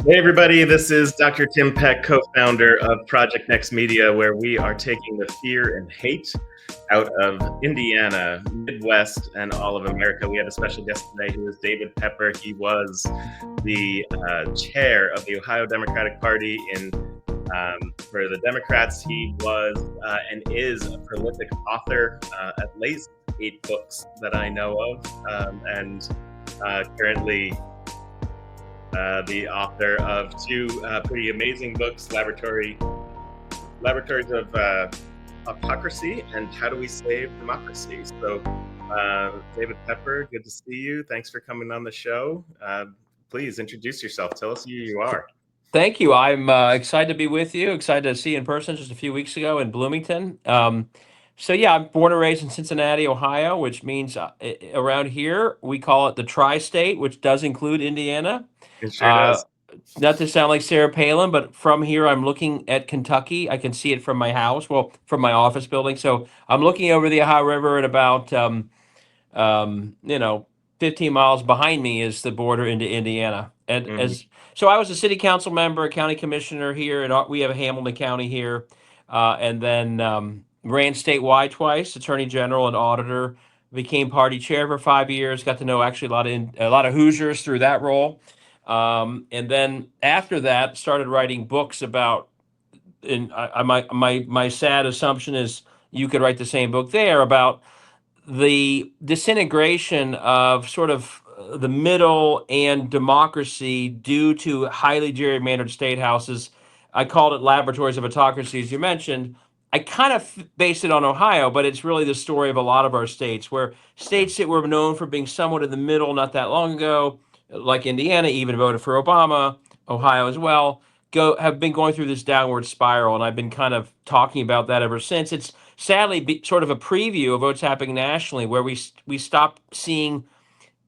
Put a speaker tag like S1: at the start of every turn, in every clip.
S1: Hey everybody, this is Dr. Tim Peck, co-founder of Project Next Media, where we are taking the fear and hate out of Indiana, Midwest, and all of America. We have a special guest today who is David Pepper. He was the chair of the Ohio Democratic Party for the Democrats. He was and is a prolific author, at least 8 books that I know of, and currently the author of 2 pretty amazing books, Laboratories of Autocracy and How Do We Save Democracy. So, David Pepper, good to see you. Thanks for coming on the show. Please introduce yourself. Tell us who you are.
S2: Thank you. I'm excited to be with you. Excited to see you in person just a few weeks ago in Bloomington. I'm born and raised in Cincinnati, Ohio, which means around here we call it the tri-state, which does include Indiana.
S1: It sure
S2: Uh,
S1: does.
S2: Not to sound like Sarah Palin, but from here I'm looking at Kentucky. I can see it from my house, well, from my office building. So I'm looking over the Ohio River at about um, you know, 15 miles behind me is the border into Indiana. And
S1: Mhm.
S2: as so, I was a city council member, a county commissioner here, and we have a Hamilton County here, and then ran statewide twice, attorney general and auditor. Became party chair for 5 years. Got to know actually a lot of Hoosiers through that role, and then after that, started writing books about. And my sad assumption is you could write the same book there about the disintegration of sort of the middle and democracy due to highly gerrymandered state houses. I called it Laboratories of Autocracy, as you mentioned. I kind of based it on Ohio, but it's really the story of a lot of our states, where
S1: Yeah.
S2: states that were known for being somewhat in the middle not that long ago, like Indiana, even voted for Obama, Ohio as well, go have been going through this downward spiral, and I've been kind of talking about that ever since. It's sadly sort of a preview of what's happening nationally, where we stop seeing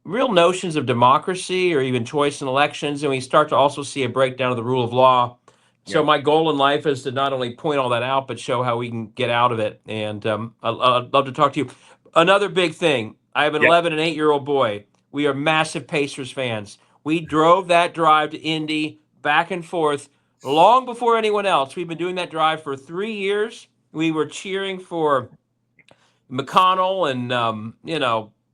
S2: real notions of democracy or even choice in elections, and we start to also see a breakdown of the rule of law. So
S1: Yep.
S2: my goal in life is to not only point all that out, but show how we can get out of it. And I'd love to talk to you. Another big thing: I have an
S1: Yep.
S2: 11 and 8-year-old boy. We are massive Pacers fans. We drove that drive to Indy back and forth long before anyone else. We've been doing that drive for 3 years. We were cheering for McConnell and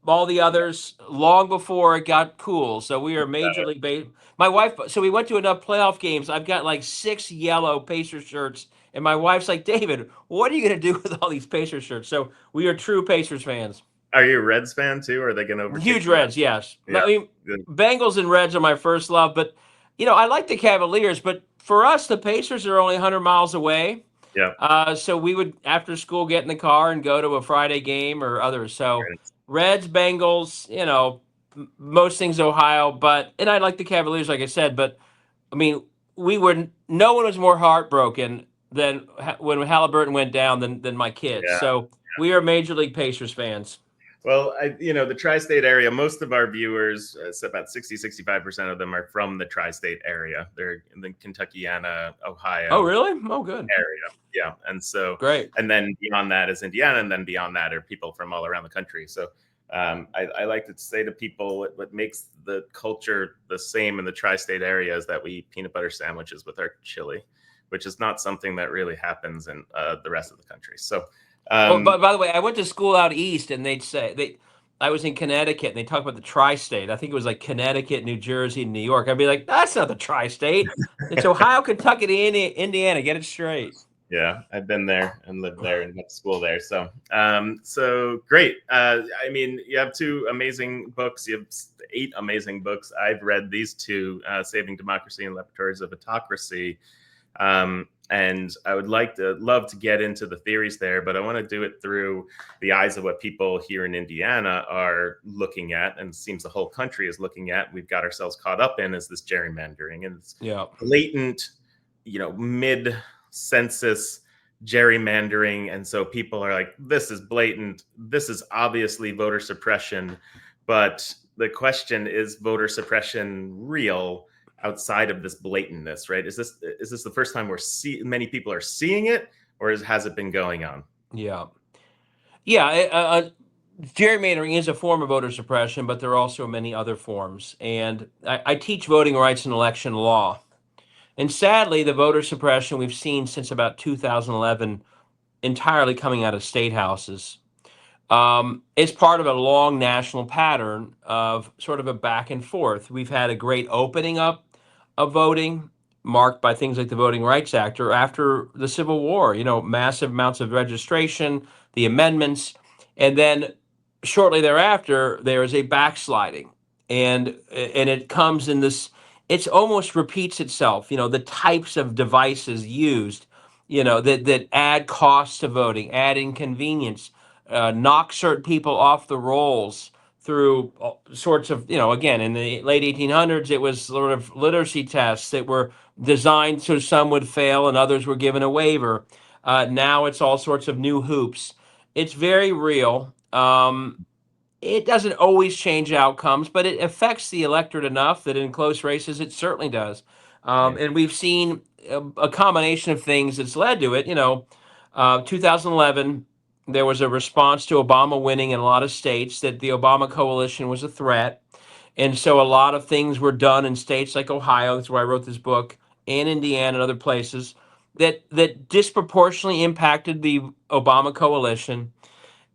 S2: all the others long before it got cool. So we are major league base. My wife. So we went to enough playoff games. I've got like 6 yellow Pacer shirts, and my wife's like, David, what are you gonna do with all these Pacer shirts? So we are true Pacers fans.
S1: Are you a Reds fan too? Or are they going to overtake
S2: Huge
S1: the Reds?
S2: Reds, yes.
S1: Yeah.
S2: I mean,
S1: Good.
S2: Bengals and Reds are my first love, but I like the Cavaliers. But for us, the Pacers are only 100 miles away.
S1: Yep.
S2: So we would, after school, get in the car and go to a Friday game or others. So
S1: Right.
S2: Reds, Bengals, most things Ohio, and I like the Cavaliers, like I said. But I mean, no one was more heartbroken than when Halliburton went down than my kids.
S1: Yeah.
S2: So we are Major League Pacers fans.
S1: Well, the tri-state area, most of our viewers, about 60-65% of them are from the tri-state area. They're in the Kentuckiana,
S2: Oh,
S1: Ohio
S2: really? Oh, good.
S1: area. Yeah. And so,
S2: Great.
S1: and then beyond that is Indiana. And then beyond that are people from all around the country. So I like to say to people what makes the culture the same in the tri-state area is that we eat peanut butter sandwiches with our chili, which is not something that really happens in the rest of the country. So,
S2: Well,
S1: um,
S2: but by the way, I went to school out east, and they'd say I was in Connecticut, and they talk about the tri-state. I think it was like Connecticut, New Jersey, and New York. I'd be like, that's not the tri-state. It's Ohio, Kentucky, and Indiana. Get it straight.
S1: Yeah, I've been there and lived there and went to school there. So great. I mean, you have 2 amazing books. You have 8 amazing books. I've read these 2, Saving Democracy and Laboratories of Autocracy. And I would love to get into the theories there, but I want to do it through the eyes of what people here in Indiana are looking at, and it seems the whole country is looking at. We've got ourselves caught up in is this gerrymandering, and it's
S2: Yeah.
S1: blatant, mid census gerrymandering. And so people are like, this is blatant. This is obviously voter suppression. But the question is voter suppression real outside of this blatantness, right? Is this the first time many people are seeing it, or has it been going on?
S2: Yeah. Yeah. Gerrymandering is a form of voter suppression, but there are also many other forms. And I teach voting rights and election law. And sadly, the voter suppression we've seen since about 2011 entirely coming out of state houses. It's part of a long national pattern of sort of a back and forth. We've had a great opening up of voting, marked by things like the Voting Rights Act, or after the Civil War, massive amounts of registration, the amendments, and then shortly thereafter, there is a backsliding. And it comes in this, it's almost repeats itself, the types of devices used, that add costs to voting, add inconvenience, knock certain people off the rolls through sorts of, again, in the late 1800s, it was sort of literacy tests that were designed so some would fail and others were given a waiver. Now it's all sorts of new hoops. It's very real. It doesn't always change outcomes, but it affects the electorate enough that in close races it certainly does.
S1: Yeah,
S2: And we've seen a combination of things that's led to it. 2011, there was a response to Obama winning in a lot of states that the Obama coalition was a threat. And so a lot of things were done in states like Ohio, that's where I wrote this book, and Indiana and other places that disproportionately impacted the Obama coalition.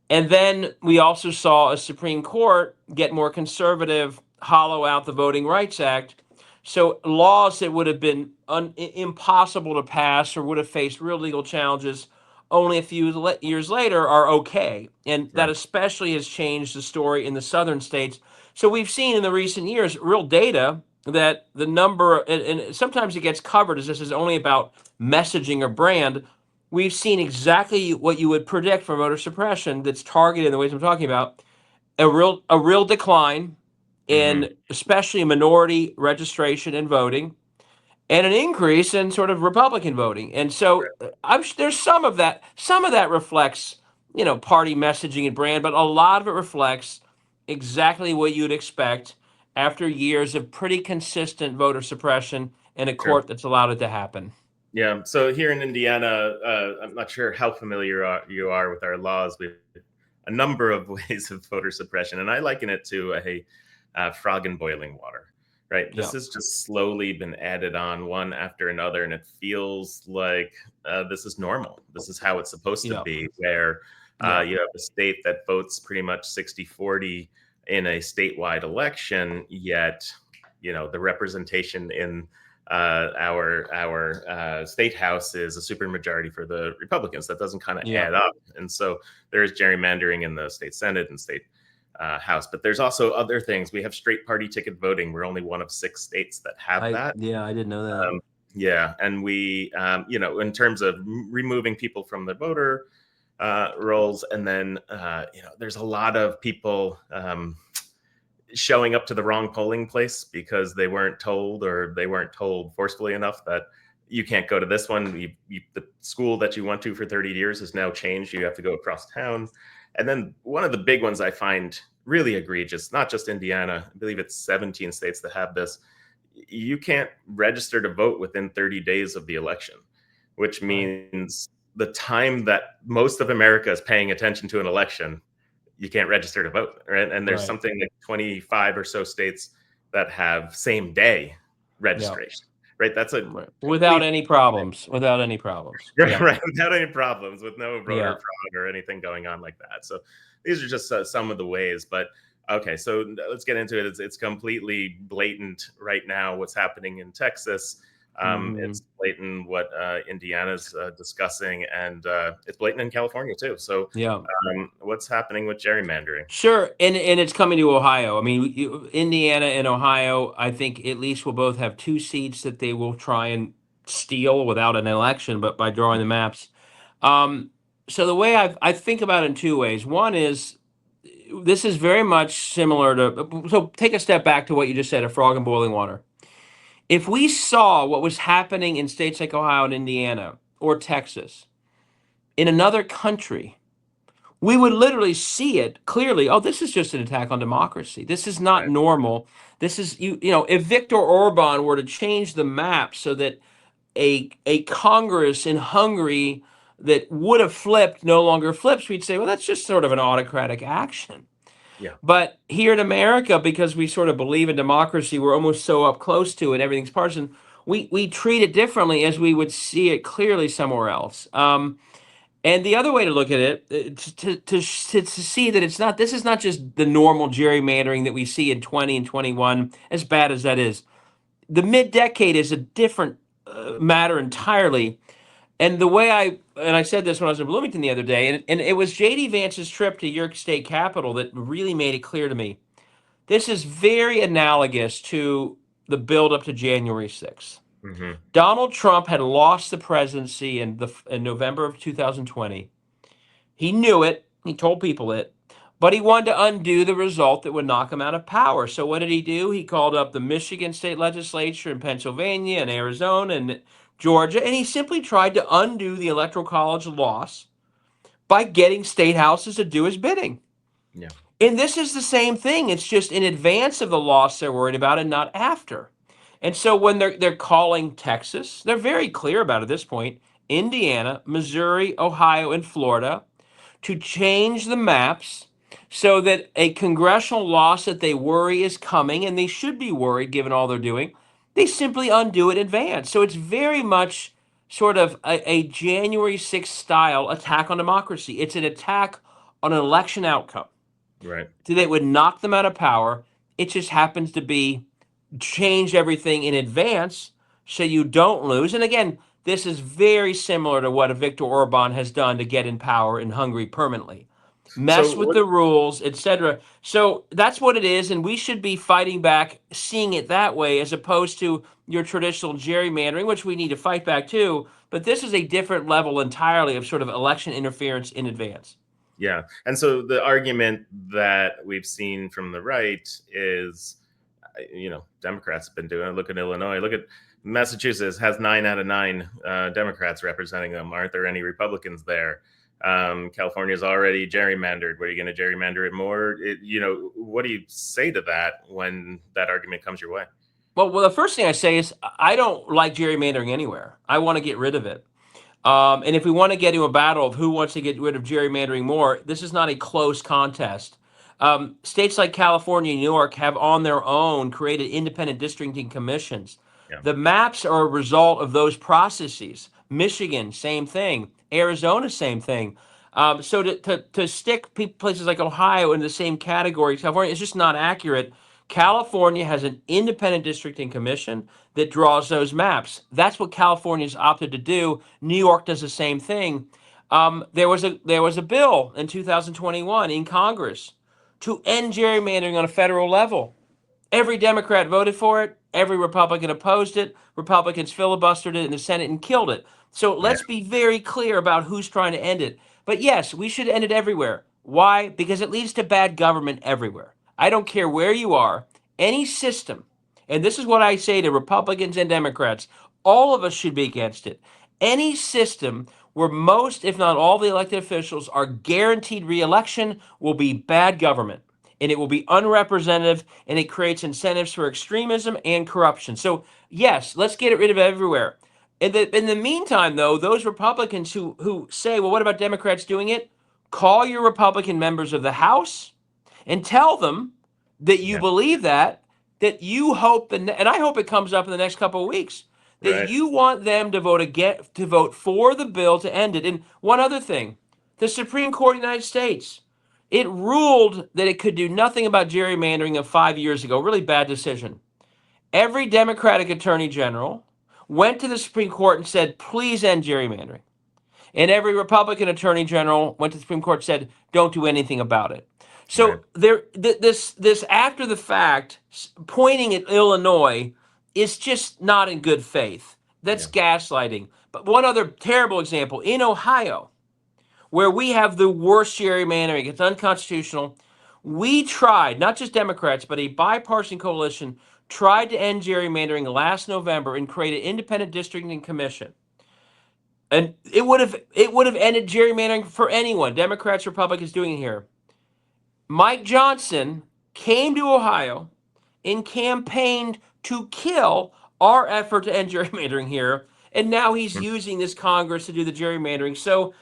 S2: And then we also saw a Supreme Court get more conservative, hollow out the Voting Rights Act. So laws that would have been impossible to pass or would have faced real legal challenges only a few years later are okay. And that
S1: right,
S2: especially has changed the story in the southern states. So we've seen in the recent years real data that the number, and sometimes it gets covered as this is only about messaging or brand. We've seen exactly what you would predict for voter suppression that's targeted in the ways I'm talking about, a real decline
S1: hmm,
S2: in especially minority registration and voting, and an increase in sort of Republican voting. And so there's some of that reflects, party messaging and brand, but a lot of it reflects exactly what you'd expect after years of pretty consistent voter suppression in a
S1: sure.
S2: court that's allowed it to happen.
S1: Yeah. So here in Indiana, I'm not sure how familiar you are with our laws. We have a number of ways of voter suppression, and I liken it to a frog in boiling water. Right. This
S2: Yeah,
S1: has just slowly been added on one after another, and it feels like this is normal. This is how it's supposed to
S2: yeah,
S1: be, where
S2: yeah,
S1: you have a state that votes pretty much 60-40 in a statewide election, yet, the representation in our state house is a supermajority for the Republicans. That doesn't kind of
S2: yeah.
S1: add up, and so there is gerrymandering in the state senate and state house. But there's also other things. We have straight party ticket voting. We're only one of 6 states that have that.
S2: I didn't know that.
S1: Yeah, and we, in terms of removing people from the voter rolls, and then there's a lot of people. Showing up to the wrong polling place because they weren't told, or they weren't told forcefully enough that you can't go to this one. The school that you went to for 30 years has now changed. You have to go across town. And then one of the big ones I find really egregious, not just Indiana, I believe it's 17 states that have this. You can't register to vote within 30 days of the election, which
S2: Right,
S1: means the time that most of America is paying attention to an election, you can't register to vote, right? And there's
S2: right,
S1: something like 25 or so states that have same day
S2: yeah,
S1: registration, right? That's a
S2: right. Without
S1: complete
S2: any problems. Without any problems.
S1: right,
S2: Yeah,
S1: right, without any problems, with no voter
S2: yeah.
S1: fraud or anything going on like that. So these are just some of the ways. But okay, so let's get into it. It's completely blatant right now what's happening in Texas.
S2: Hmm.
S1: It's blatant what Indiana's discussing, and it's blatant in California too. So
S2: Yeah.
S1: what's happening with gerrymandering?
S2: Sure, and it's coming to Ohio. I mean, Indiana and Ohio, I think at least will both have two seats that they will try and steal without an election, but by drawing the maps. Um, so the way I think about it in two ways. One is this is very much similar to. So take a step back to what you just said: a frog in boiling water. If we saw what was happening in states like Ohio and Indiana or Texas in another country, we would literally see it clearly. Oh, this is just an attack on democracy. This is not
S1: Right.
S2: normal. This is if Viktor Orban were to change the map so that a Congress in Hungary that would have flipped no longer flips, we'd say, well, that's just sort of an autocratic action.
S1: Yeah.
S2: But here in America, because we sort of believe in democracy, we're almost so up close to it, everything's partisan. we treat it differently as we would see it clearly somewhere else. And the other way to look at it, to see that it's not, this is not just the normal gerrymandering that we see in 20 and 21, as bad as that is. The mid-decade is a different matter entirely. And the way and I said this when I was in Bloomington the other day, and it was J.D. Vance's trip to York State Capitol that really made it clear to me. This is very analogous to the buildup to January 6th.
S1: Hmm.
S2: Donald Trump had lost the presidency in November of 2020. He knew it. He told people it. But he wanted to undo the result that would knock him out of power. So what did he do? He called up the Michigan state legislature and Pennsylvania and Arizona and Georgia, and he simply tried to undo the Electoral College loss by getting state houses to do his bidding.
S1: Yeah.
S2: And this is the same thing. It's just in advance of the loss they're worried about and not after. And so when they're calling Texas, they're very clear about it at this point, Indiana, Missouri, Ohio, and Florida to change the maps so that a congressional loss that they worry is coming, and they should be worried given all they're doing, they simply undo it in advance. So it's very much sort of a January 6th style attack on democracy. It's an attack on an election outcome
S1: Right.
S2: that would knock them out of power. It just happens to be change everything in advance so you don't lose. And again, this is very similar to what Viktor Orban has done to get in power in Hungary permanently. Mess
S1: So
S2: with
S1: what?
S2: the rules, etc. So that's what it is, and we should be fighting back, seeing it that way, as opposed to your traditional gerrymandering, which we need to fight back too. But this is a different level entirely of sort of election interference in advance.
S1: Yeah. And so the argument that we've seen from the right is, Democrats have been doing it. Look at Illinois. Look at Massachusetts has 9 out of 9 Democrats representing them. Aren't there any Republicans there? California's already gerrymandered. What are you going to gerrymander it more? What do you say to that when that argument comes your way?
S2: Well, the first thing I say is I don't like gerrymandering anywhere. I want to get rid of it. And if we want to get into a battle of who wants to get rid of gerrymandering more, this is not a close contest. States like California and New York have on their own created independent districting commissions.
S1: Yeah.
S2: The maps are a result of those processes. Michigan, same thing. Arizona, same thing. So to stick places like Ohio in the same category, California, is just not accurate. California has an independent districting commission that draws those maps. That's what California's opted to do. New York does the same thing. There was a bill in 2021 in Congress to end gerrymandering on a federal level. Every Democrat voted for it. Every Republican opposed it. Republicans filibustered it in the Senate and killed it. So
S1: Yeah.
S2: let's be very clear about who's trying to end it. But yes, we should end it everywhere. Why? Because it leads to bad government everywhere. I don't care where you are, any system, and this is what I say to Republicans and Democrats, all of us should be against it. Any system where most, if not all, the elected officials are guaranteed reelection will be bad government, and it will be unrepresentative, and it creates incentives for extremism and corruption. So yes, let's get rid of it everywhere. In the meantime, though, those Republicans who say, well, what about Democrats doing it? Call your Republican members of the House and tell them that you
S1: Yeah.
S2: believe that you hope, and I hope it comes up in the next couple of weeks, that
S1: Right.
S2: you want them to vote for the bill to end it. And one other thing, the Supreme Court of the United States, it ruled that it could do nothing about gerrymandering of 5 years ago. Really bad decision. Every Democratic attorney general went to the Supreme Court and said, please end gerrymandering. And every Republican attorney general went to the Supreme Court and said, don't do anything about it.
S1: Right.
S2: So this after the fact pointing at Illinois is just not in good faith. That's
S1: Yeah.
S2: gaslighting. But one other terrible example in Ohio, where we have the worst gerrymandering, it's unconstitutional. We tried, not just Democrats, but a bipartisan coalition tried to end gerrymandering last November and create an independent districting commission. And it would have ended gerrymandering for anyone, Democrats, Republicans doing it here. Mike Johnson came to Ohio and campaigned to kill our effort to end gerrymandering here, and now he's using this Congress to do the gerrymandering. So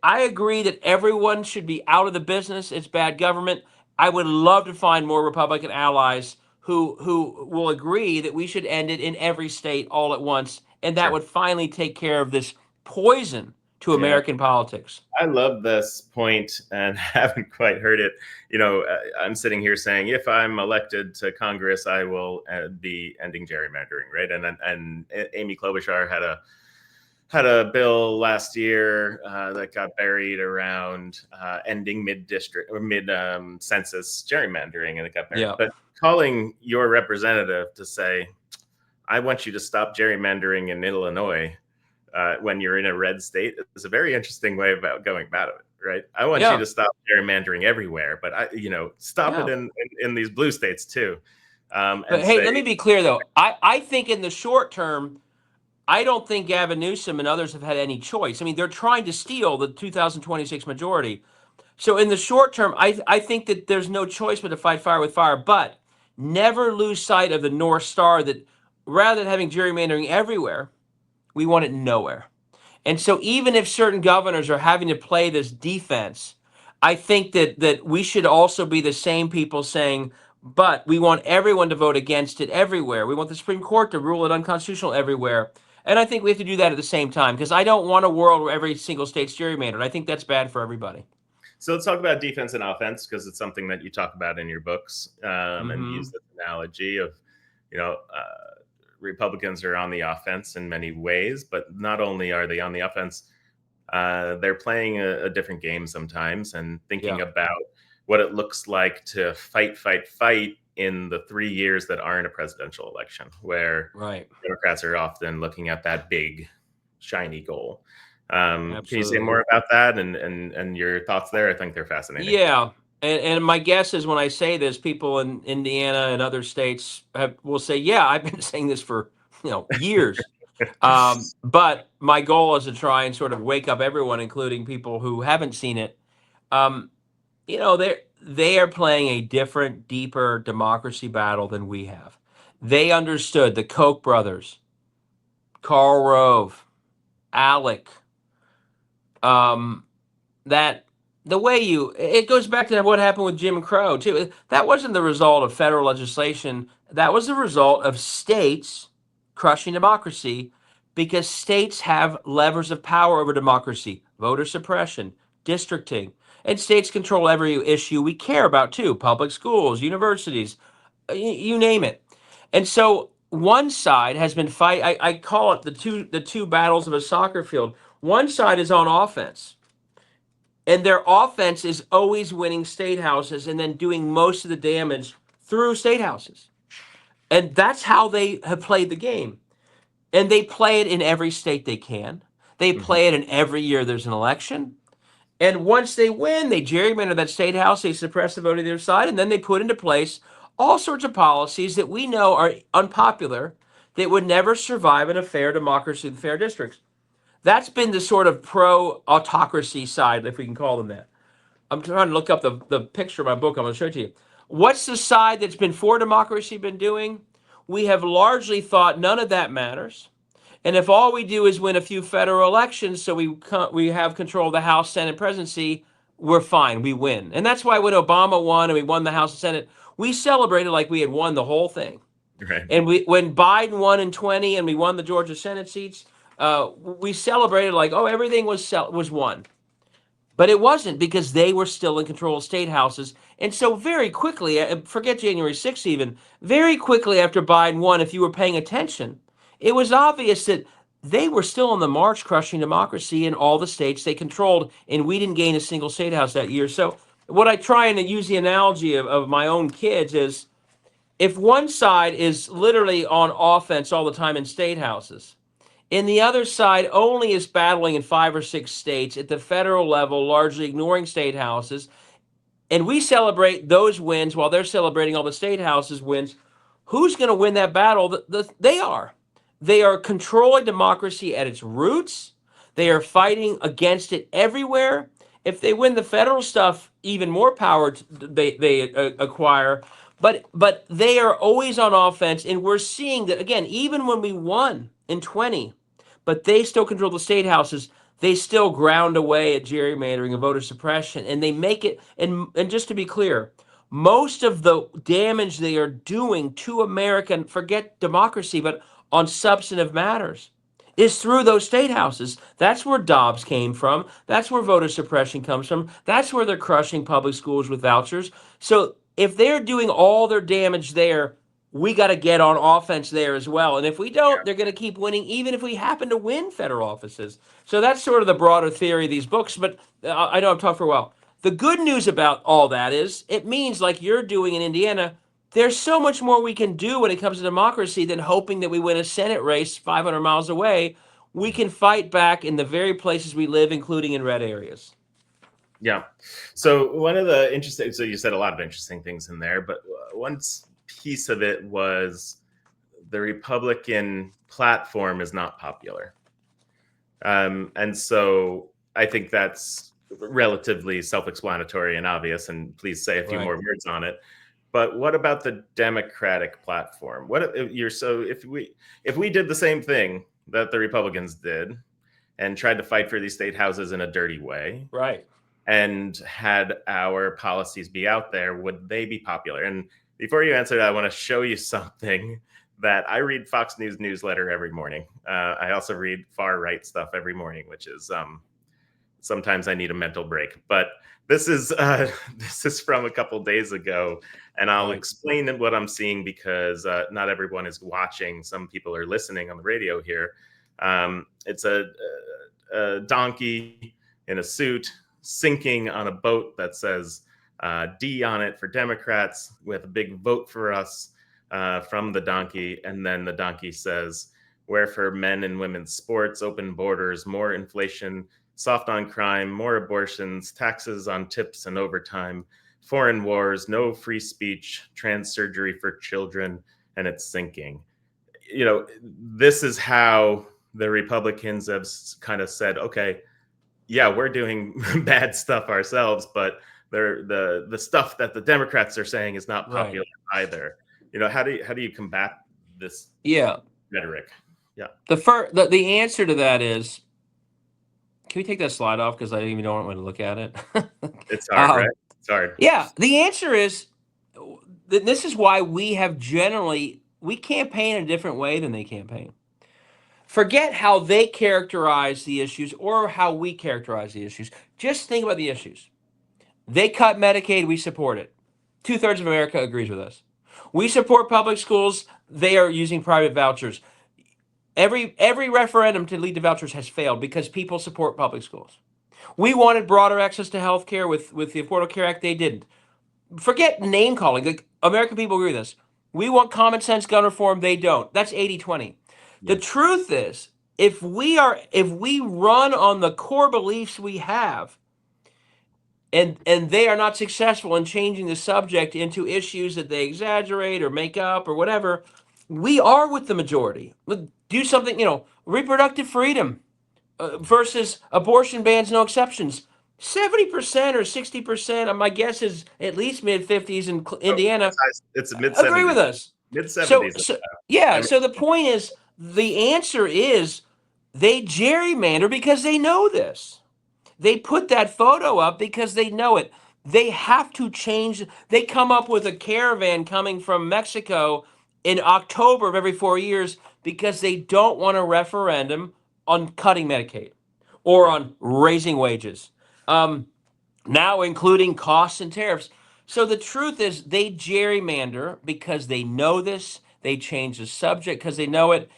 S2: I agree that everyone should be out of the business. It's bad government. I would love to find more Republican allies who will agree that we should end it in every state all at once, and that
S1: Sure.
S2: would finally take care of this poison to
S1: Yeah.
S2: American politics.
S1: I love this point and haven't quite heard it. I'm sitting here saying, if I'm elected to Congress, I will be ending gerrymandering, right? And Amy Klobuchar had a bill last year that got buried around ending mid district or mid census gerrymandering, and it got buried.
S2: Yeah.
S1: But calling your representative to say, I want you to stop gerrymandering in Illinois when you're in a red state is a very interesting way about going about it, right? I want you
S2: Yeah.
S1: to stop gerrymandering everywhere, but stop it
S2: Yeah.
S1: in these blue states too,
S2: But
S1: and
S2: hey,
S1: say,
S2: let me be clear though. I think in the short term, I don't think Gavin Newsom and others have had any choice. I mean, they're trying to steal the 2026 majority. So in the short term, I think that there's no choice but to fight fire with fire. But never lose sight of the North Star that rather than having gerrymandering everywhere, we want it nowhere. And so even if certain governors are having to play this defense, I think that we should also be the same people saying, but we want everyone to vote against it everywhere. We want the Supreme Court to rule it unconstitutional everywhere. And I think we have to do that at the same time because I don't want a world where every single state's gerrymandered. I think that's bad for everybody.
S1: so let's talk about defense and offense because it's something that you talk about in your books, and use
S2: Mm-hmm.
S1: this analogy of, Republicans are on the offense in many ways, but not only are they on the offense, they're playing a different game sometimes and thinking
S2: Yeah.
S1: about what it looks like to fight in the 3 years that aren't a presidential election, where
S2: Right.
S1: Democrats are often looking at that big, shiny goal. Can you say
S2: Absolutely.
S1: more about that and your thoughts there? I think they're fascinating.
S2: Yeah. And my guess is when I say this, people in Indiana and other states will say, yeah, I've been saying this for years. But my goal is to try and sort of wake up everyone, including people who haven't seen it. Um, they are playing a different, deeper democracy battle than we have. They understood the Koch brothers, Karl Rove, Alec, um, that the way it goes back to what happened with Jim Crow too. That wasn't the result of federal legislation. That was the result of states crushing democracy because states have levers of power over democracy, voter suppression, districting, and states control every issue we care about too, public schools, universities, you name it. And so one side has been I call it the two battles of a soccer field. One side is on offense, and their offense is always winning state houses and then doing most of the damage through state houses. And that's how they have played the game. And they play it in every state they can. They
S1: Mhm.
S2: play it in every year there's an election. And once they win, they gerrymander that state house, they suppress the vote of their side, and then they put into place all sorts of policies that we know are unpopular, that would never survive in a fair democracy and fair districts. That's been the sort of pro autocracy side, if we can call them that. I'm trying to look up the picture of my book. I'm going to show it to you. What's the side that's been for democracy been doing? We have largely thought none of that matters. And if all we do is win a few federal elections, so we have control of the House, Senate, presidency, we're fine. We win, and that's why when Obama won and we won the House and Senate, we celebrated like we had won the whole thing.
S1: Right.
S2: And when Biden won in 20 and we won the Georgia Senate seats, we celebrated like, oh, everything was won. But it wasn't because they were still in control of state houses. And so very quickly, forget January 6th even, very quickly after Biden won, if you were paying attention, it was obvious that they were still on the march crushing democracy in all the states they controlled, and we didn't gain a single state house that year. So what I try and use the analogy of my own kids is if one side is literally on offense all the time in state houses, and the other side only is battling in 5 or 6 states at the federal level, largely ignoring state houses, and we celebrate those wins while they're celebrating all the state houses wins. Who's going to win that battle? They are. They are controlling democracy at its roots. They are fighting against it everywhere. If they win the federal stuff, even more power they acquire. But they are always on offense, and we're seeing that again. Even when we won in 20, but they still control the state houses. They still ground away at gerrymandering and voter suppression, and they make it. And just to be clear, most of the damage they are doing to America, forget democracy, but on substantive matters, is through those state houses. That's where Dobbs came from. That's where voter suppression comes from. That's where they're crushing public schools with vouchers. So if they're doing all their damage there, we got to get on offense there as well. And if we don't, they're going to keep winning, even if we happen to win federal offices. So that's sort of the broader theory of these books. But I know I've talked for a while. The good news about all that is it means, like you're doing in Indiana, there's so much more we can do when it comes to democracy than hoping that we win a Senate race 500 miles away. We can fight back in the very places we live, including in red areas.
S1: Yeah. So one of the interesting, so you said a lot of interesting things in there, but one piece of it was the Republican platform is not popular. And so I think that's relatively self-explanatory and obvious, and please say a few more words on it. But what about the Democratic platform? What if you're so if we did the same thing that the Republicans did and tried to fight for these state houses in a dirty way,
S2: right,
S1: and had our policies be out there, would they be popular? And before you answer that, I want to show you something that I read Fox News newsletter every morning. I also read far right stuff every morning, which is sometimes I need a mental break. But this is from a couple days ago, and I'll explain what I'm seeing because not everyone is watching. Some people are listening on the radio here. It's a donkey in a suit sinking on a boat that says D on it for Democrats with a big vote for us from the donkey. And then the donkey says, where for men and women's sports, open borders, more inflation, soft on crime, more abortions, taxes on tips and overtime, foreign wars, no free speech, trans surgery for children, and it's sinking. You know, this is how the Republicans have kind of said, okay, yeah, we're doing bad stuff ourselves, but the stuff that the Democrats are saying is not popular either. You know, how do you combat this rhetoric? Yeah.
S2: The answer to that is, can we take that slide off because I even don't want to look at it?
S1: It's hard, right? It's hard.
S2: Yeah, the answer is this is why we campaign in a different way than they campaign. Forget how they characterize the issues or how we characterize the issues. Just think about the issues. They cut Medicaid, we support it. 2/3 of America agrees with us. We support public schools, they are using private vouchers. Every referendum to lead to vouchers has failed because people support public schools. We wanted broader access to health care with the Affordable Care Act, they didn't. Forget name calling. The American people agree with this. We want common sense gun reform, they don't. That's 80-20.
S1: Yeah.
S2: The truth is, if we run on the core beliefs we have, and they are not successful in changing the subject into issues that they exaggerate or make up or whatever, we are with the majority. Do something, reproductive freedom versus abortion bans, no exceptions. 70% or 60%, my guess is at least mid-50s in Indiana,
S1: it's mid-70s.
S2: agree with us.
S1: Mid-70s.
S2: So the point is, the answer is they gerrymander because they know this. They put that photo up because they know it. They have to change. They come up with a caravan coming from Mexico in October of every 4 years because they don't want a referendum on cutting Medicaid or on raising wages, now including costs and tariffs. So the truth is they gerrymander because they know this. They change the subject because they know it.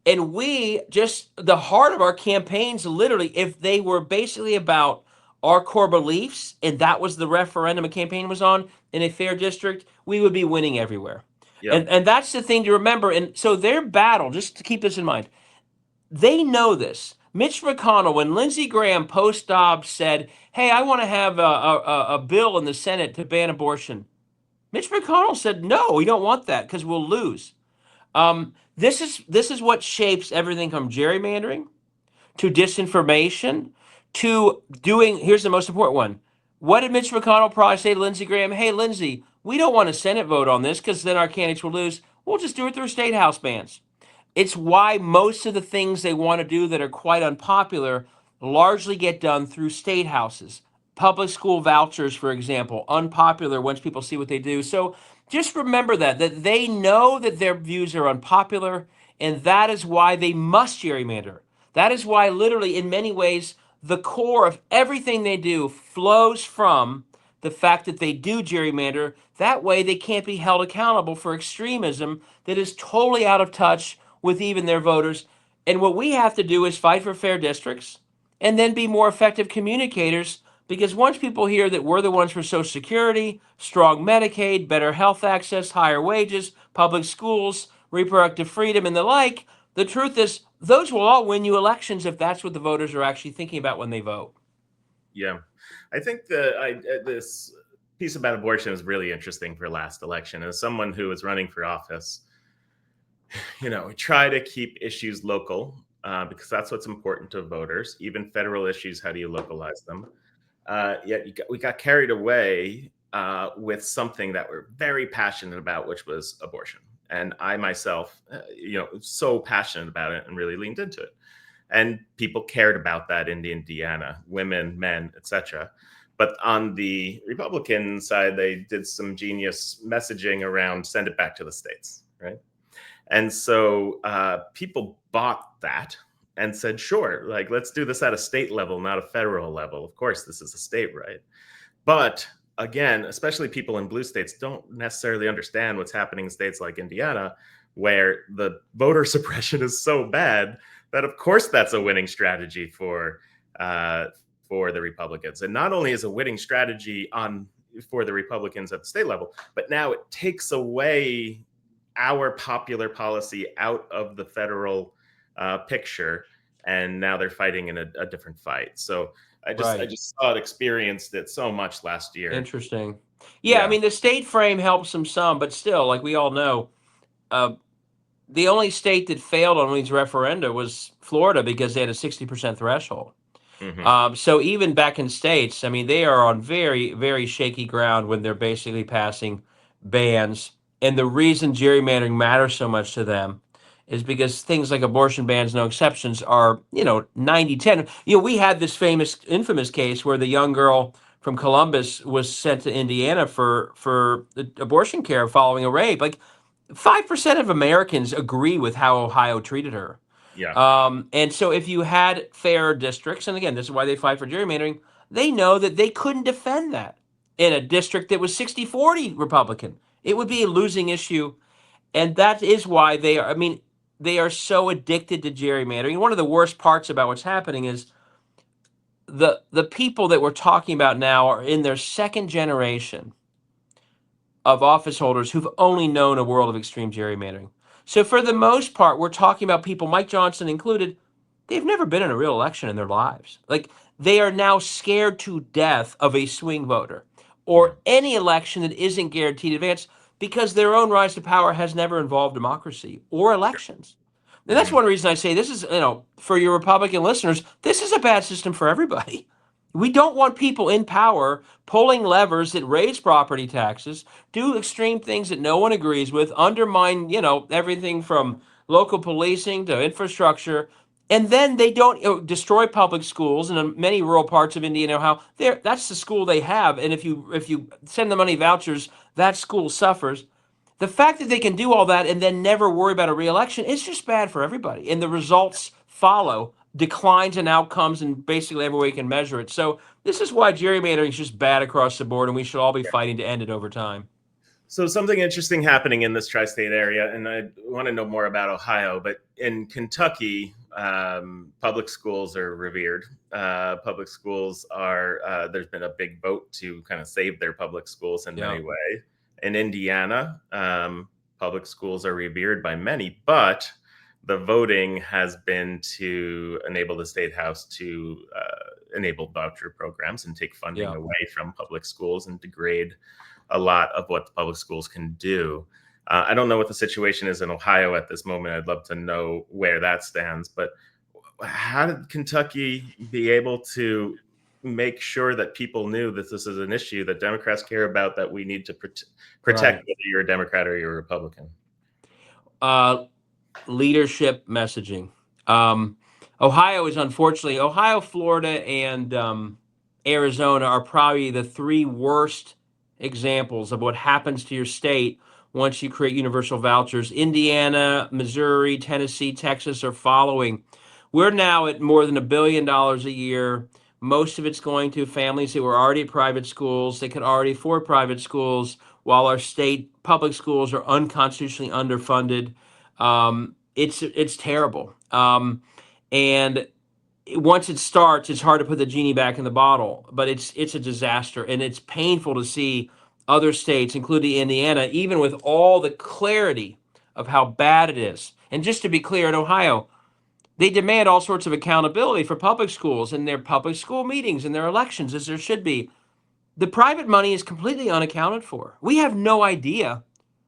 S2: And the heart of our campaigns, literally, if they were basically about our core beliefs, and that was the referendum a campaign was on in a fair district, we would be winning everywhere.
S1: Yep.
S2: And that's the thing to remember. And so their battle, just to keep this in mind, they know this. Mitch McConnell, when Lindsey Graham post-Dobbs said, hey, I want to have a bill in the Senate to ban abortion, Mitch McConnell said, no, we don't want that because we'll lose. This is what shapes everything from gerrymandering to disinformation to doing. Here's the most important one. What did Mitch McConnell probably say to Lindsey Graham? Hey, Lindsey, we don't want a Senate vote on this because then our candidates will lose. We'll just do it through state house bans. It's why most of the things they want to do that are quite unpopular largely get done through state houses. public school vouchers, for example, unpopular once people see what they do. So just remember that they know that their views are unpopular, and that is why they must gerrymander. That is why, literally, in many ways, the core of everything they do flows from the fact that they do gerrymander. That way, they can't be held accountable for extremism that is totally out of touch with even their voters. And what we have to do is fight for fair districts and then be more effective communicators, because once people hear that we're the ones for Social Security, strong Medicaid, better health access, higher wages, public schools, reproductive freedom, and the like, the truth is those will all win you elections if that's what the voters are actually thinking about when they vote.
S1: Yeah, I think this piece about abortion is really interesting for last election. As someone who was running for office, try to keep issues local because that's what's important to voters. Even federal issues, how do you localize them? Yet we got carried away with something that we're very passionate about, which was abortion. And I myself, so passionate about it and really leaned into it. And people cared about that in Indiana, women, men, etc. But on the Republican side, they did some genius messaging around send it back to the states, right? And so people bought that and said, sure, like let's do this at a state level, not a federal level. Of course, this is a state right. But again, especially people in blue states don't necessarily understand what's happening in states like Indiana, where the voter suppression is so bad that, of course, that's a winning strategy for the Republicans. And not only is a winning strategy for the Republicans at the state level, but now it takes away our popular policy out of the federal picture, and now they're fighting in a different fight. So I just saw it, experienced it so much last year.
S2: Interesting. Yeah, I mean, the state frame helps them some, but still, like we all know, the only state that failed on these referenda was Florida because they had a 60% threshold. So even back in states, I mean, they are on very, very shaky ground when they're basically passing bans. And the reason gerrymandering matters so much to them is because things like abortion bans, no exceptions, are, 90-10. We had this infamous case where the young girl from Columbus was sent to Indiana for abortion care following a rape. Like 5% of Americans agree with how Ohio treated her.
S1: Yeah.
S2: And so if you had fair districts, and again, this is why they fight for gerrymandering, they know that they couldn't defend that in a district that was 60-40 Republican. It would be a losing issue. And that is why they are so addicted to gerrymandering. One of the worst parts about what's happening is the people that we're talking about now are in their second generation of office holders who've only known a world of extreme gerrymandering. So for the most part, we're talking about people, Mike Johnson included, they've never been in a real election in their lives. Like they are now scared to death of a swing voter or any election that isn't guaranteed advance because their own rise to power has never involved democracy or elections. And that's one reason I say this is, for your Republican listeners, this is a bad system for everybody. We don't want people in power pulling levers that raise property taxes, do extreme things that no one agrees with, undermine, everything from local policing to infrastructure, and then they don't destroy public schools. And in many rural parts of Indiana, how that's the school they have, and if you send the money vouchers, that school suffers. The fact that they can do all that and then never worry about a reelection is just bad for everybody. And the results follow declines in outcomes and basically every way you can measure it. So this is why gerrymandering is just bad across the board, and we should all be fighting to end it over time.
S1: So something interesting happening in this tri-state area, and I want to know more about Ohio, but in Kentucky, public schools are revered. Public schools there's been a big vote to kind of save their public schools in many ways. In Indiana, public schools are revered by many, but the voting has been to enable the state house to enable voucher programs and take funding away from public schools and degrade a lot of what the public schools can do. I don't know what the situation is in Ohio at this moment. I'd love to know where that stands. But how did Kentucky be able to make sure that people knew that this is an issue that Democrats care about, that we need to protect, whether you're a Democrat or you're a Republican?
S2: Leadership messaging. Ohio, Florida, and Arizona are probably the three worst examples of what happens to your state once you create universal vouchers. Indiana, Missouri, Tennessee, Texas are following. We're now at more than $1 billion a year. Most of it's going to families who were already at private schools. They could already afford private schools, while our state public schools are unconstitutionally underfunded. It's terrible. And once it starts, it's hard to put the genie back in the bottle, but it's a disaster, and it's painful to see other states, including Indiana, even with all the clarity of how bad it is. And just to be clear, in Ohio, they demand all sorts of accountability for public schools and their public school meetings and their elections, as there should be. The private money is completely unaccounted for. We have no idea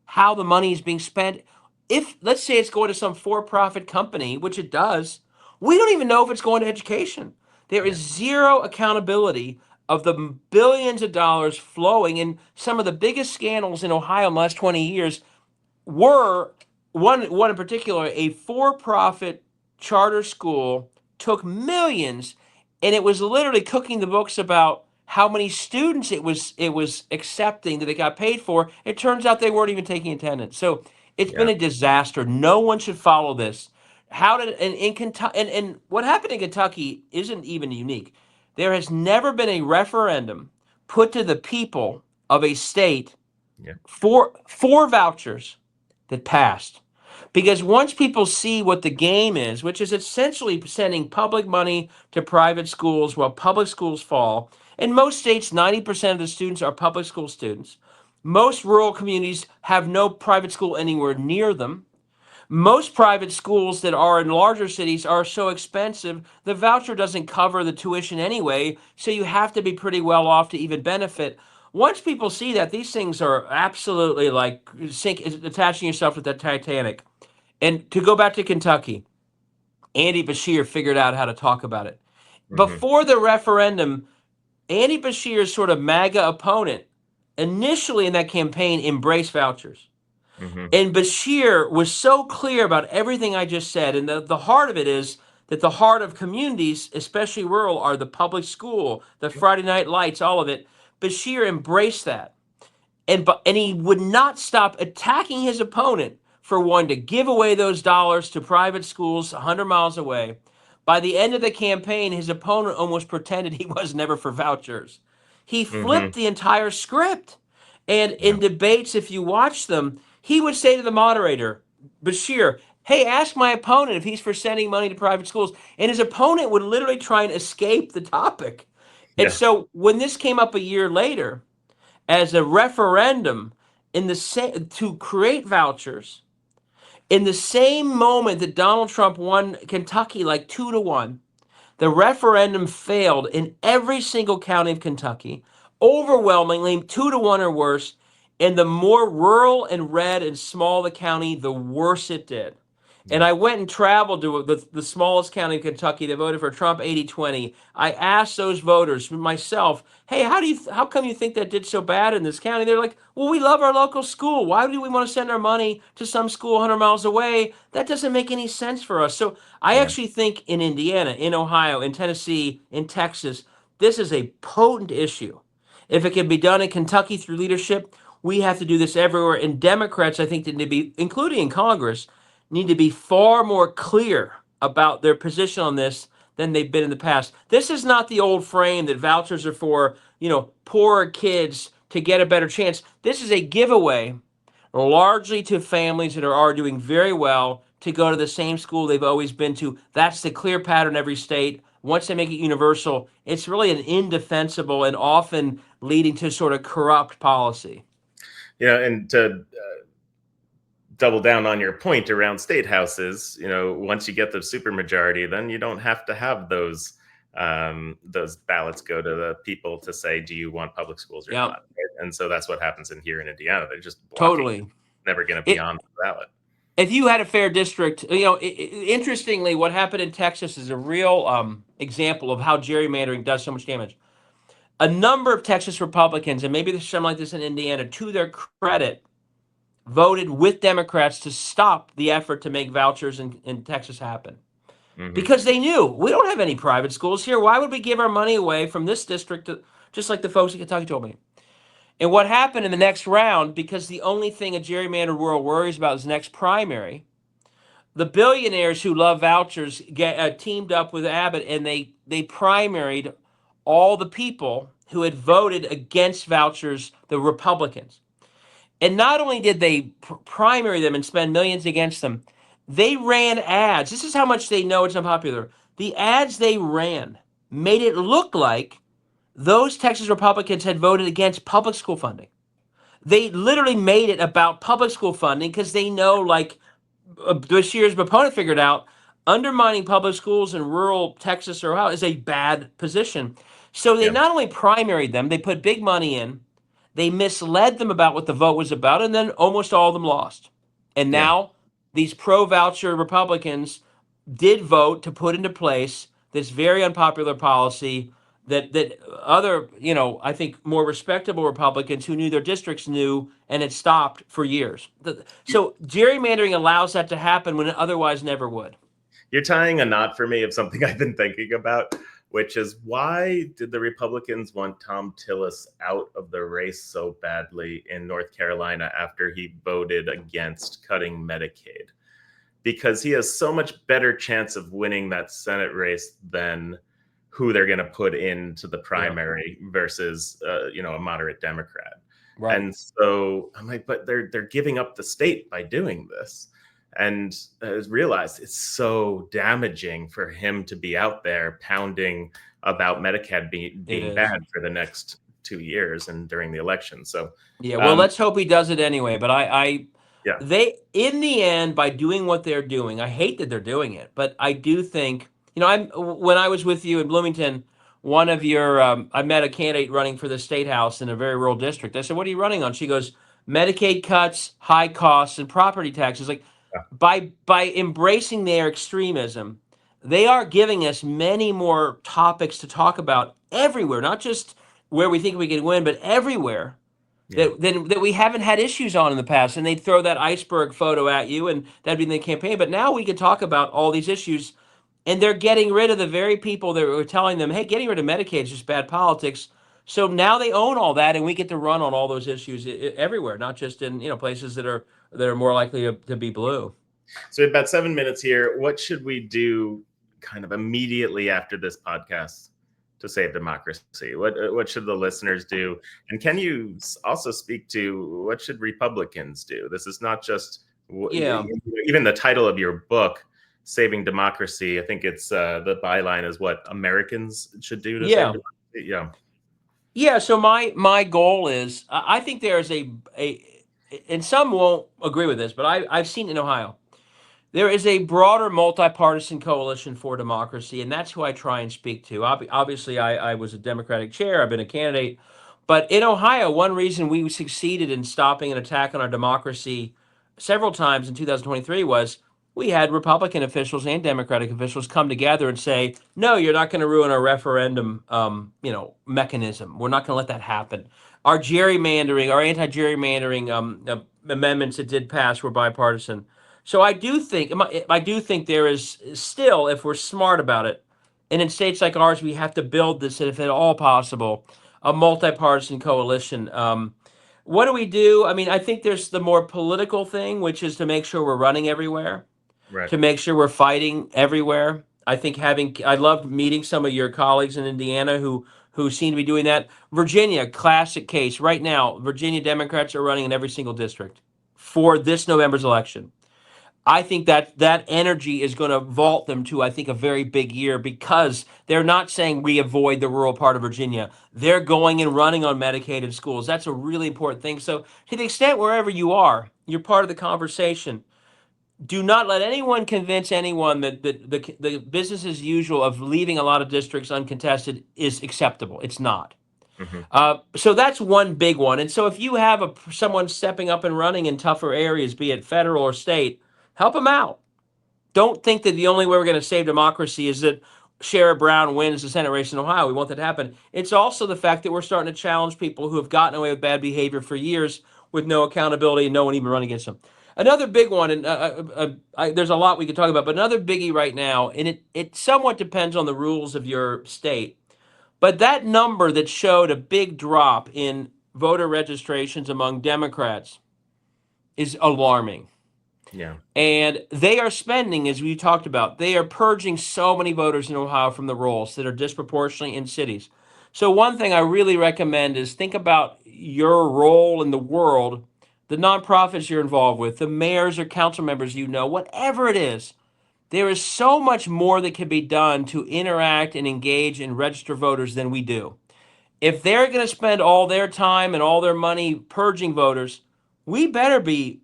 S2: how the money is being spent. If, let's say, it's going to some for-profit company, which it does, we don't even know if it's going to education. There is
S1: Yeah.
S2: zero accountability of the billions of dollars flowing. In some of the biggest scandals in Ohio in the last 20 years were, one in particular, a for-profit charter school took millions, and it was literally cooking the books about how many students it was accepting that it got paid for. It turns out they weren't even taking attendance. So it's been
S1: Yeah.
S2: a disaster. No one should follow this. How did and in Kentucky, and what happened in Kentucky isn't even unique. There has never been a referendum put to the people of a state
S1: Yeah.
S2: for vouchers that passed. Because once people see what the game is, which is essentially sending public money to private schools while public schools fall, in most states, 90% of the students are public school students. Most rural communities have no private school anywhere near them. Most private schools that are in larger cities are so expensive, the voucher doesn't cover the tuition anyway, so you have to be pretty well off to even benefit. Once people see that, these things are absolutely like attaching yourself to the Titanic. And to go back to Kentucky, Andy Bashir figured out how to talk about it.
S1: Hmm.
S2: Before the referendum, Andy Bashir's sort of MAGA opponent initially in that campaign embraced vouchers.
S1: Hmm.
S2: And Bashir was so clear about everything I just said. And the heart of it is that the heart of communities, especially rural, are the public school, the Friday night lights, all of it. Bashir embraced that. And he would not stop attacking his opponent for wanting to give away those dollars to private schools 100 miles away. By the end of the campaign, his opponent almost pretended he was never for vouchers. He flipped
S1: Hmm.
S2: the entire script. And
S1: Yeah.
S2: in debates, if you watch them, he would say to the moderator, Bashir, hey, ask my opponent if he's for sending money to private schools. And his opponent would literally try and escape the topic. And
S1: Yeah.
S2: so when this came up a year later as a referendum in to create vouchers, in the same moment that Donald Trump won Kentucky like 2-1, the referendum failed in every single county of Kentucky, overwhelmingly 2-1 or worse. And the more rural and red and small the county, the worse it did. And
S1: Yeah.
S2: I went and traveled to the smallest county in Kentucky that voted for Trump 80-20. I asked those voters myself, hey, how come you think that did so bad in this county? They're like, well, we love our local school. Why do we want to send our money to some school 100 miles away? That doesn't make any sense for us. So I
S1: Yeah.
S2: actually think in Indiana, in Ohio, in Tennessee, in Texas, this is a potent issue. If it can be done in Kentucky through leadership, we have to do this everywhere. And Democrats, I think, need to be, including in Congress, need to be far more clear about their position on this than they've been in the past. This is not the old frame that vouchers are for, poorer kids to get a better chance. This is a giveaway largely to families that are doing very well to go to the same school they've always been to. That's the clear pattern in every state. Once they make it universal, it's really an indefensible and often leading to sort of corrupt policy.
S1: Yeah. And to double down on your point around state houses, once you get the supermajority, then you don't have to have those ballots go to the people to say, do you want public schools or
S2: Yeah,
S1: not? Right? And so that's what happens in here in Indiana. They're just blocking it.
S2: totally.
S1: Never going to be
S2: It,
S1: on the ballot.
S2: if you had a fair district, interestingly, what happened in Texas is a real example of how gerrymandering does so much damage. A number of Texas Republicans, and maybe there's something like this in Indiana, to their credit, voted with Democrats to stop the effort to make vouchers in Texas happen.
S1: Hmm.
S2: because they knew we don't have any private schools here. Why would we give our money away from this district to, just like the folks in Kentucky told me? And what happened in the next round, because the only thing a gerrymandered world worries about is next primary, the billionaires who love vouchers teamed up with Abbott, and they primaried all the people who had voted against vouchers, the Republicans. And not only did they primary them and spend millions against them, they ran ads. This is how much they know it's unpopular. The ads they ran made it look like those Texas Republicans had voted against public school funding. They literally made it about public school funding because they know, like this year's opponent figured out, undermining public schools in rural Texas or Ohio is a bad position. So they
S1: Yeah.
S2: not only primaried them, they put big money in, they misled them about what the vote was about, and then almost all of them lost. And
S1: Yeah.
S2: now these pro voucher Republicans did vote to put into place this very unpopular policy that other, I think more respectable Republicans who knew their districts knew, and it stopped for years. So gerrymandering allows that to happen when it otherwise never would.
S1: You're tying a knot for me of something I've been thinking about, which is why did the Republicans want Tom Tillis out of the race so badly in North Carolina after he voted against cutting Medicaid? Because he has so much better chance of winning that Senate race than who they're going to put into the primary versus a moderate Democrat.
S2: Right.
S1: And so I'm like, but they're giving up the state by doing this. And I realized it's so damaging for him to be out there pounding about Medicaid being bad for the next 2 years and during the election. So
S2: yeah, well, let's hope he does it anyway. But
S1: yeah,
S2: they, in the end, by doing what they're doing, I hate that they're doing it, but I do think, when I was with you in Bloomington, one of your, I met a candidate running for the state house in a very rural district. I said, "What are you running on?" She goes, "Medicaid cuts, high costs, and property taxes." Like,
S1: yeah,
S2: by embracing their extremism, they are giving us many more topics to talk about everywhere, not just where we think we can win, but everywhere
S1: yeah.
S2: that we haven't had issues on in the past. And they'd throw that iceberg photo at you, and that'd be in the campaign. But now we can talk about all these issues, and they're getting rid of the very people that were telling them, "Hey, getting rid of Medicaid is just bad politics." So now they own all that, and we get to run on all those issues everywhere, not just in places that are more likely to be blue.
S1: So we have about 7 minutes here. What should we do kind of immediately after this podcast to save democracy? What should the listeners do? And can you also speak to what should Republicans do? This is not just
S2: Yeah.
S1: even the title of your book, Saving Democracy. I think it's the byline is what Americans should do to save
S2: Yeah.
S1: democracy. Yeah.
S2: Yeah, so my goal is, I think there's and some won't agree with this, but I've seen in Ohio, there is a broader multi-partisan coalition for democracy, and that's who I try and speak to. Obviously, I was a Democratic chair, I've been a candidate, but in Ohio, one reason we succeeded in stopping an attack on our democracy several times in 2023 was we had Republican officials and Democratic officials come together and say, "No, you're not going to ruin our referendum, mechanism. We're not going to let that happen." Our gerrymandering, our anti-gerrymandering amendments that did pass were bipartisan. So I do think there is still, if we're smart about it, and in states like ours, we have to build this, if at all possible, a multi-partisan coalition. What do we do? I mean, I think there's the more political thing, which is to make sure we're running everywhere,
S1: Right.
S2: to make sure we're fighting everywhere. I think I loved meeting some of your colleagues in Indiana who seem to be doing that. Virginia, classic case. Right now, Virginia Democrats are running in every single district for this November's election. I think that energy is going to vault them to, I think, a very big year, because they're not saying we avoid the rural part of Virginia. They're going and running on Medicaid schools. That's a really important thing. So to the extent wherever you are, you're part of the conversation. Do not let anyone convince anyone that the business as usual of leaving a lot of districts uncontested is acceptable. It's not.
S1: Hmm.
S2: So that's one big one. And so if you have someone stepping up and running in tougher areas, be it federal or state, help them out. Don't think that the only way we're going to save democracy is that Sherrod Brown wins the Senate race in Ohio. We want that to happen. It's also the fact that we're starting to challenge people who have gotten away with bad behavior for years with no accountability and no one even running against them. Another big one, and there's a lot we could talk about, but another biggie right now, and it somewhat depends on the rules of your state, but that number that showed a big drop in voter registrations among Democrats is alarming.
S1: Yeah.
S2: And they are spending, as we talked about, they are purging so many voters in Ohio from the rolls that are disproportionately in cities. So, one thing I really recommend is think about your role in the world, the nonprofits you're involved with, the mayors or council members you know, whatever it is. There is so much more that can be done to interact and engage and register voters than we do. If they're going to spend all their time and all their money purging voters, we better be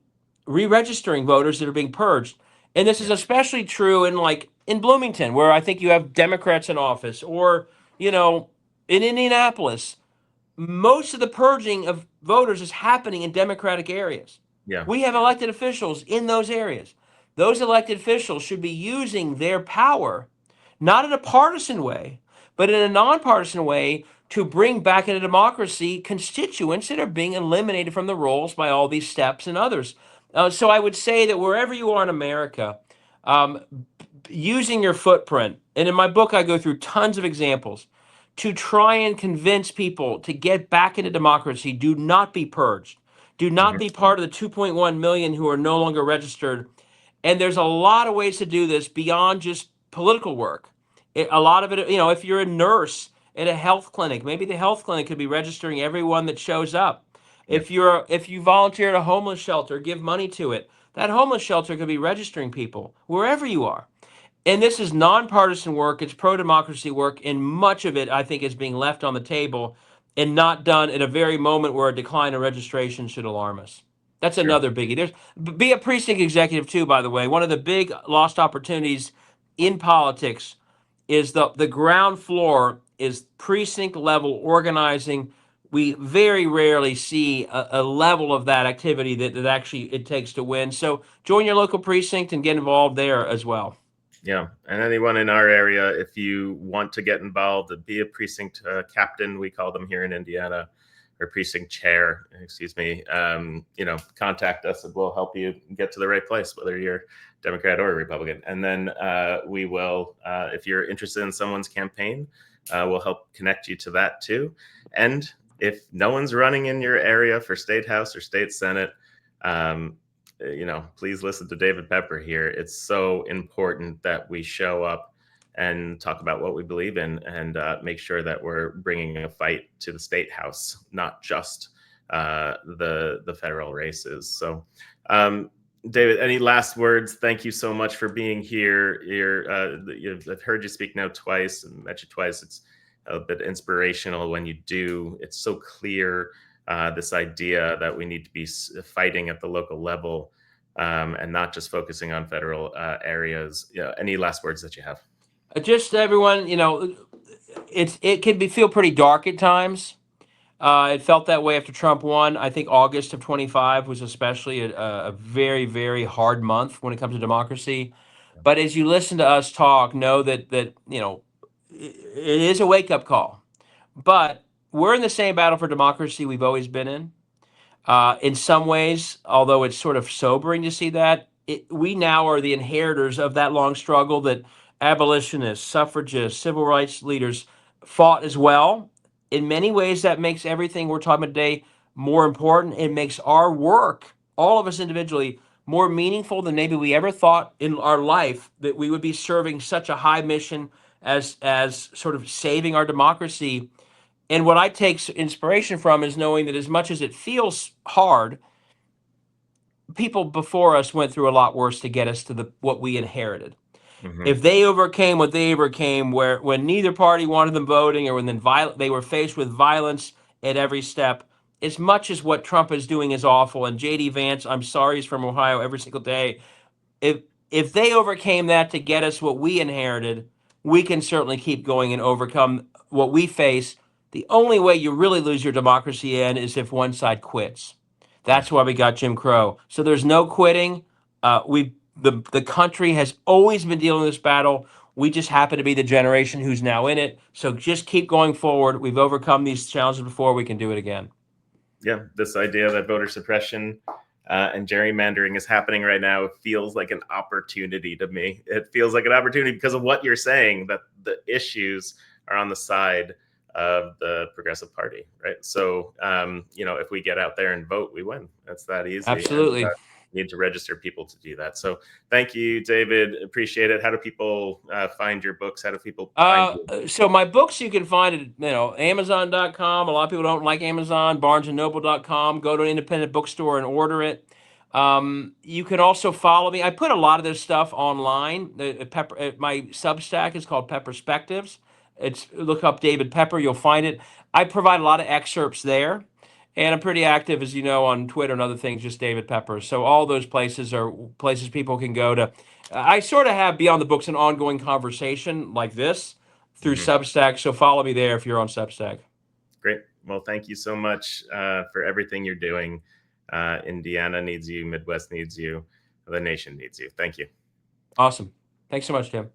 S2: re-registering voters that are being purged. And this is
S1: Yeah.
S2: especially true in like in Bloomington, where I think you have Democrats in office, or you know, in Indianapolis. Most of the purging of voters is happening in Democratic areas.
S1: Yeah.
S2: We have elected officials in those areas. Those elected officials should be using their power, not in a partisan way, but in a nonpartisan way to bring back into democracy constituents that are being eliminated from the rolls by all these steps and others. So I would say that wherever you are in America, um, using your footprint, and in my book, I go through tons of examples to try and convince people to get back into democracy. Do not be purged. Do not
S1: Hmm.
S2: be part of the 2.1 million who are no longer registered. And there's a lot of ways to do this beyond just political work. A lot of it, if you're a nurse at a health clinic, maybe the health clinic could be registering everyone that shows up.
S1: Yeah.
S2: If you volunteer at a homeless shelter, give money to it. That homeless shelter could be registering people wherever you are. And this is nonpartisan work. It's pro-democracy work, and much of it, I think, is being left on the table and not done at a very moment where a decline in registration should alarm us. That's
S1: Sure.
S2: another biggie. Be a precinct executive too, by the way. One of the big lost opportunities in politics is the ground floor is precinct level organizing. We very rarely see a level of that activity that actually it takes to win. So join your local precinct and get involved there as well.
S1: Yeah, and anyone in our area, if you want to get involved, be a precinct captain, we call them here in Indiana, or precinct chair, excuse me. Contact us and we'll help you get to the right place, whether you're Democrat or Republican. And then we will, if you're interested in someone's campaign, we'll help connect you to that too. And if no one's running in your area for state house or state senate, please listen to David Pepper here. It's so important that we show up and talk about what we believe in, and make sure that we're bringing a fight to the state house, not just the federal races. So, David, any last words? Thank you so much for being here. I've heard you speak now twice and met you twice. It's a bit inspirational when you do. It's so clear, this idea that we need to be fighting at the local level, and not just focusing on federal areas. Any last words that you have?
S2: Just everyone, it can feel pretty dark at times. It felt that way after Trump won. I think August of 25 was especially a very, very hard month when it comes to democracy. But as you listen to us talk, know that it is a wake up call. But we're in the same battle for democracy we've always been in. In some ways, although it's sort of sobering to see that, we now are the inheritors of that long struggle that abolitionists, suffragists, civil rights leaders fought as well. In many ways, that makes everything we're talking about today more important. It makes our work, all of us individually, more meaningful than maybe we ever thought in our life that we would be serving such a high mission as sort of saving our democracy. And what I take inspiration from is knowing that as much as it feels hard, people before us went through a lot worse to get us to the what we inherited.
S1: Hmm.
S2: If they overcame what they overcame, where when neither party wanted them voting, or when they were faced with violence at every step, as much as what Trump is doing is awful, and JD Vance, I'm sorry, he's from Ohio every single day. If if they overcame that to get us what we inherited, we can certainly keep going and overcome what we face. The only way you really lose your democracy in is if one side quits.
S1: Yeah.
S2: That's why we got Jim Crow. So there's no quitting. The country has always been dealing with this battle. We just happen to be the generation who's now in it. So just keep going forward. We've overcome these challenges before. We can do it again.
S1: Yeah, this idea that voter suppression and gerrymandering is happening right now. It feels like an opportunity to me. It feels like an opportunity because of what you're saying, that the issues are on the side of the Progressive Party, right? So, if we get out there and vote, we win. It's that easy. And
S2: Absolutely.
S1: need to register people to do that. So thank you, David. Appreciate it. How do people find your books? How do people find you?
S2: So my books you can find at Amazon.com. A lot of people don't like Amazon. BarnesandNoble.com. Go to an independent bookstore and order it. You can also follow me. I put a lot of this stuff online. My Substack is called Pepperspectives. Look up David Pepper. You'll find it. I provide a lot of excerpts there. And I'm pretty active, as you know, on Twitter and other things, just David Pepper. So all those places are places people can go to. I sort of have Beyond the Books an ongoing conversation like this through Substack. So follow me there if you're on Substack.
S1: Great. Well, thank you so much for everything you're doing. Indiana needs you. Midwest needs you. The nation needs you. Thank you.
S2: Awesome. Thanks so much, Tim.